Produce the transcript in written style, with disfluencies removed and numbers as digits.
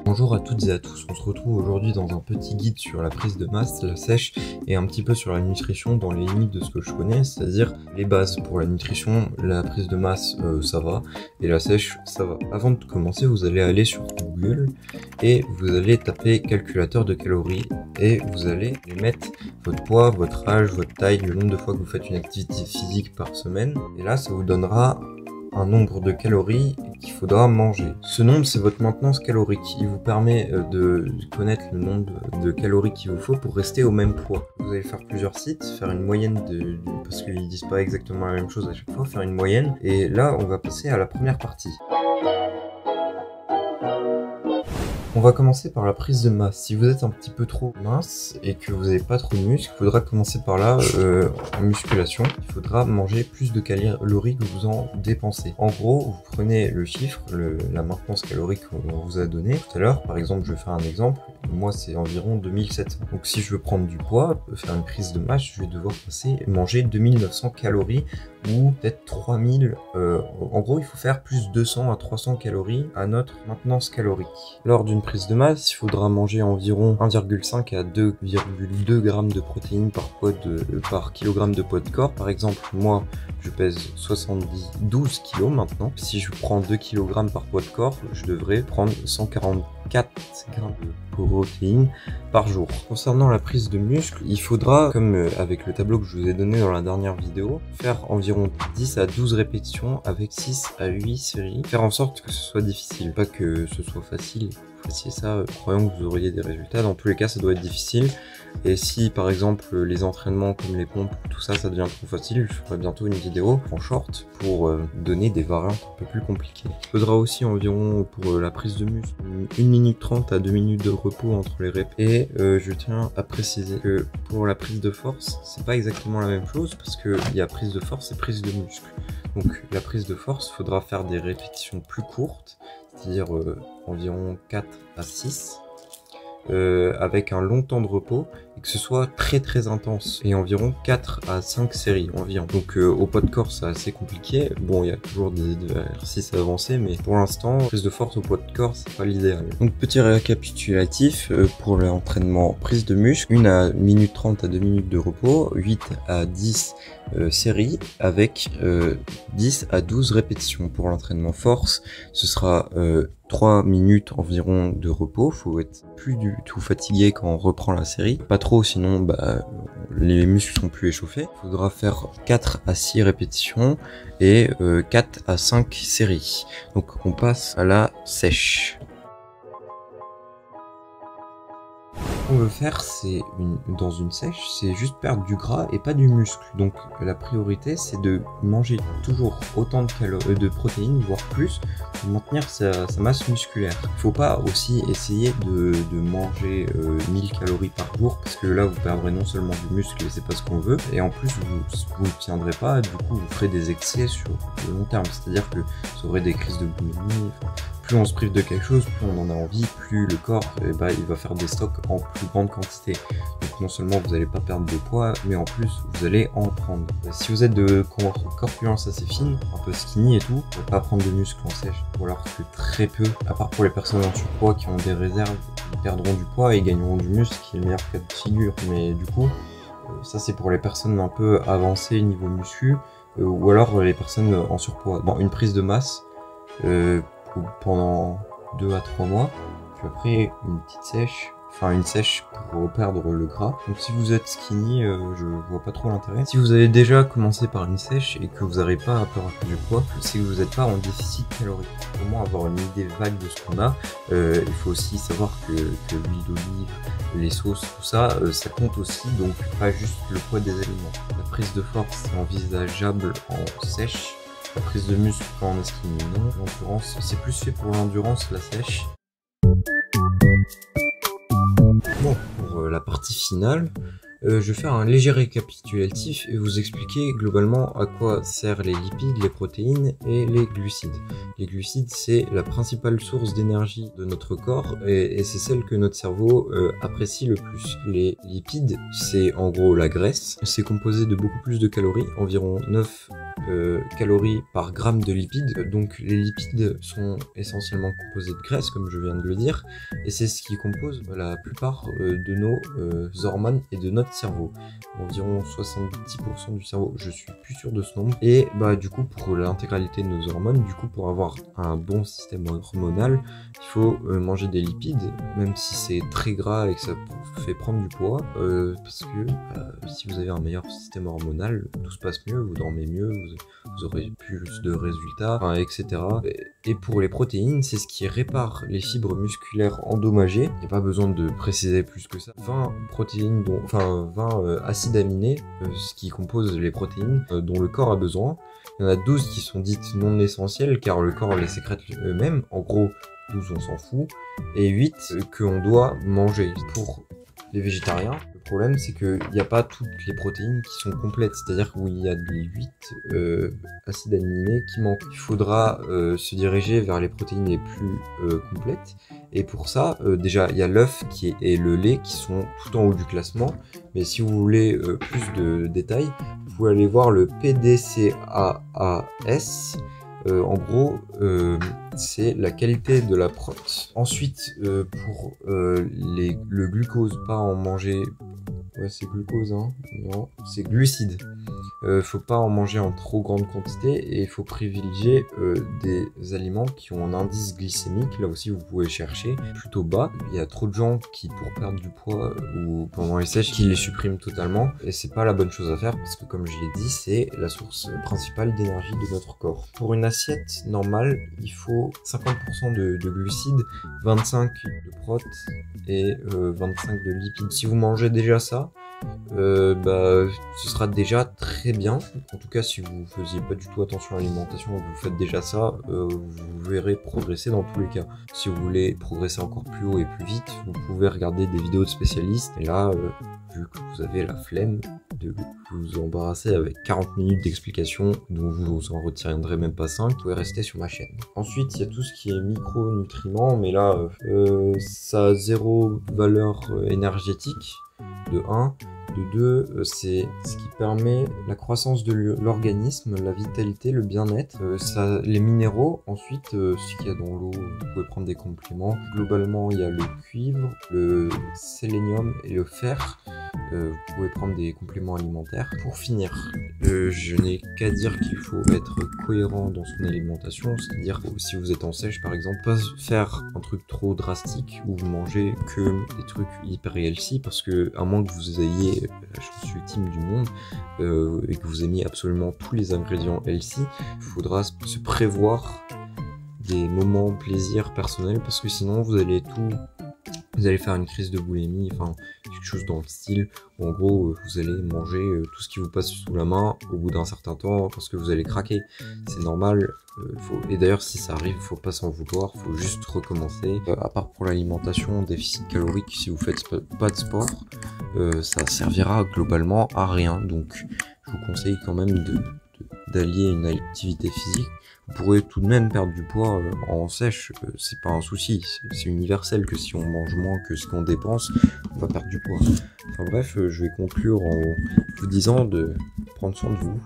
Bonjour à toutes et à tous, on se retrouve aujourd'hui dans un petit guide sur la prise de masse, la sèche et un petit peu sur la nutrition dans les limites de ce que je connais, c'est-à-dire les bases pour la nutrition, la prise de masse ça va et la sèche ça va. Avant de commencer, vous allez aller sur Google et vous allez taper calculateur de calories et vous allez les mettre votre poids, votre âge, votre taille, le nombre de fois que vous faites une activité physique par semaine et là ça vous donnera un nombre de calories qu'il faudra manger. Ce nombre, c'est votre maintenance calorique. Il vous permet de connaître le nombre de calories qu'il vous faut pour rester au même poids. Vous allez faire plusieurs sites, faire une moyenne parce qu'ils disent pas exactement la même chose à chaque fois, faire une moyenne. Et là, on va passer à la première partie. On va commencer par la prise de masse. Si vous êtes un petit peu trop mince et que vous n'avez pas trop de muscles, il faudra commencer par là, en musculation. Il faudra manger plus de calories que vous en dépensez. En gros, vous prenez le chiffre, la maintenance calorique qu'on vous a donné tout à l'heure. Par exemple, je vais faire un exemple. Moi, c'est environ 2700. Donc, si je veux prendre du poids, faire une prise de masse, je vais devoir manger 2900 calories ou peut-être 3000. En gros, il faut faire plus 200 à 300 calories à notre maintenance calorique. Lors d'une prise de masse, il faudra manger environ 1,5 à 2,2 grammes de protéines par kilogramme de poids de corps. Par exemple, moi, je pèse 12 kg maintenant. Si je prends 2 kg par poids de corps, je devrais prendre 144 grammes de protéines par jour. Concernant la prise de muscle, il faudra, comme avec le tableau que je vous ai donné dans la dernière vidéo, faire environ 10 à 12 répétitions avec 6 à 8 séries. Faire en sorte que ce soit difficile, pas que ce soit facile. Fassiez ça, croyant que vous auriez des résultats. Dans tous les cas, ça doit être difficile. Et si, par exemple, les entraînements comme les pompes, tout ça, ça devient trop facile, je ferai bientôt une vidéo en short pour donner des variantes un peu plus compliquées. Il faudra aussi environ, pour la prise de muscle, 1 minute 30 à 2 minutes de repos entre les reps. Et je tiens à préciser que pour la prise de force, c'est pas exactement la même chose parce que il y a prise de force et prise de muscle. Donc la prise de force, il faudra faire des répétitions plus courtes, c'est-à-dire environ 4 à 6, avec un long temps de repos et que ce soit très très intense et environ 4 à 5 séries environ. Donc au poids de corps c'est assez compliqué. Bon, il y a toujours des exercices à avancer, mais pour l'instant prise de force au poids de corps c'est pas l'idéal. Donc petit récapitulatif pour l'entraînement prise de muscle, 1 minute 30 à 2 minutes de repos, 8 à 10 séries avec 10 à 12 répétitions. Pour l'entraînement force, ce sera 3 minutes environ de repos. Faut être plus du tout fatigué quand on reprend la série. Pas trop, sinon les muscles sont plus échauffés. Il faudra faire 4 à 6 répétitions et 4 à 5 séries. Donc on passe à la sèche. Ce qu'on veut faire, c'est dans une sèche, c'est juste perdre du gras et pas du muscle. Donc la priorité, c'est de manger toujours autant de protéines, voire plus, pour maintenir sa masse musculaire. Il faut pas aussi essayer de manger 1000 calories par jour, parce que là vous perdrez non seulement du muscle et c'est pas ce qu'on veut, et en plus vous ne tiendrez pas, du coup vous ferez des excès sur le long terme, c'est-à-dire que vous aurez des crises de boulimie. Plus on se prive de quelque chose, plus on en a envie, plus le corps il va faire des stocks en plus grande quantité. Donc non seulement vous n'allez pas perdre de poids, mais en plus vous allez en prendre. Si vous êtes de corpulence assez fine, un peu skinny et tout, vous ne pouvez pas prendre de muscle en sèche. Ou alors que très peu, à part pour les personnes en surpoids qui ont des réserves, ils perdront du poids et gagneront du muscle, qui est le meilleur cas de figure. Mais du coup, ça c'est pour les personnes un peu avancées niveau muscu, ou alors les personnes en surpoids. Bon, une prise de masse, pendant 2 à 3 mois, puis après une sèche pour perdre le gras. Donc si vous êtes skinny, je vois pas trop l'intérêt. Si vous avez déjà commencé par une sèche et que vous n'arrivez pas à perdre du poids, c'est que vous n'êtes pas en déficit calorique. Pour moi, avoir une idée vague de ce qu'on a, il faut aussi savoir que l'huile d'olive, les sauces, tout ça, ça compte aussi, donc pas juste le poids des aliments. La prise de force est envisageable en sèche. La prise de muscle quand on est skinny, non. L'endurance, c'est plus fait pour l'endurance, la sèche. Bon, pour la partie finale, je vais faire un léger récapitulatif et vous expliquer globalement à quoi servent les lipides, les protéines et les glucides. Les glucides, c'est la principale source d'énergie de notre corps et c'est celle que notre cerveau apprécie le plus. Les lipides, c'est en gros la graisse. C'est composé de beaucoup plus de calories, environ 9 calories par gramme de lipides. Donc les lipides sont essentiellement composés de graisse, comme je viens de le dire, et c'est ce qui compose la plupart de nos hormones et de notre cerveau. Environ 70% du cerveau, je suis plus sûr de ce nombre. Et bah du coup, pour l'intégralité de nos hormones, du coup pour avoir un bon système hormonal, il faut manger des lipides, même si c'est très gras et que ça fait prendre du poids, parce que si vous avez un meilleur système hormonal, tout se passe mieux, vous dormez mieux, vous aurez plus de résultats, etc. Et pour les protéines, c'est ce qui répare les fibres musculaires endommagées. Il n'y a pas besoin de préciser plus que ça. 20 protéines, 20 acides aminés, ce qui compose les protéines dont le corps a besoin. Il y en a 12 qui sont dites non essentielles car le corps les sécrète eux-mêmes. En gros, 12 on s'en fout. Et 8 qu'on doit manger. Pour les végétariens, le problème c'est qu'il n'y a pas toutes les protéines qui sont complètes, c'est-à-dire qu'il y a des 8 acides aminés qui manquent. Il faudra se diriger vers les protéines les plus complètes, et pour ça, déjà il y a l'œuf et le lait qui sont tout en haut du classement, mais si vous voulez plus de détails, vous pouvez aller voir le PDCAAS. En gros, c'est la qualité de la prot. Ensuite, pour le glucose, pas en manger... Ouais, c'est glucose, hein. Non, c'est glucides. Faut pas en manger en trop grande quantité et il faut privilégier des aliments qui ont un indice glycémique. Là aussi, vous pouvez chercher plutôt bas. Il y a trop de gens qui, pour perdre du poids ou pendant les sèches, qui les suppriment totalement. Et c'est pas la bonne chose à faire parce que, comme je l'ai dit, c'est la source principale d'énergie de notre corps. Pour une assiette normale, il faut 50% de glucides, 25 de prot et 25 de lipides. Si vous mangez déjà ça, ce sera déjà très bien. En tout cas, si vous faisiez pas du tout attention à l'alimentation et que vous faites déjà ça, vous verrez progresser dans tous les cas. Si vous voulez progresser encore plus haut et plus vite, vous pouvez regarder des vidéos de spécialistes. Et là, vu que vous avez la flemme de vous embarrasser avec 40 minutes d'explication dont vous en retiendrez même pas 5, vous pouvez rester sur ma chaîne. Ensuite, il y a tout ce qui est micronutriments, mais là, ça a zéro valeur énergétique. De 1, de 2, c'est ce qui permet la croissance de l'organisme, la vitalité, le bien-être, les minéraux. Ensuite, ce qu'il y a dans l'eau, vous pouvez prendre des compléments. Globalement, il y a le cuivre, le sélénium et le fer. Vous pouvez prendre des compléments alimentaires. Pour finir, je n'ai qu'à dire qu'il faut être cohérent dans son alimentation, c'est-à-dire si vous êtes en sèche par exemple, pas faire un truc trop drastique où vous mangez que des trucs hyper healthy, parce que à moins que vous ayez la chance ultime du monde et que vous aimiez absolument tous les ingrédients healthy, il faudra se prévoir des moments plaisir personnels, parce que sinon vous allez faire une crise de boulimie, enfin quelque chose dans le style où en gros vous allez manger tout ce qui vous passe sous la main au bout d'un certain temps parce que vous allez craquer. C'est normal, et d'ailleurs si ça arrive, faut pas s'en vouloir, faut juste recommencer. À part pour l'alimentation, déficit calorique, si vous faites pas de sport, ça servira globalement à rien. Donc je vous conseille quand même d'allier une activité physique. Vous pourrez tout de même perdre du poids en sèche, c'est pas un souci, c'est universel que si on mange moins que ce qu'on dépense, on va perdre du poids. Enfin bref, je vais conclure en vous disant de prendre soin de vous.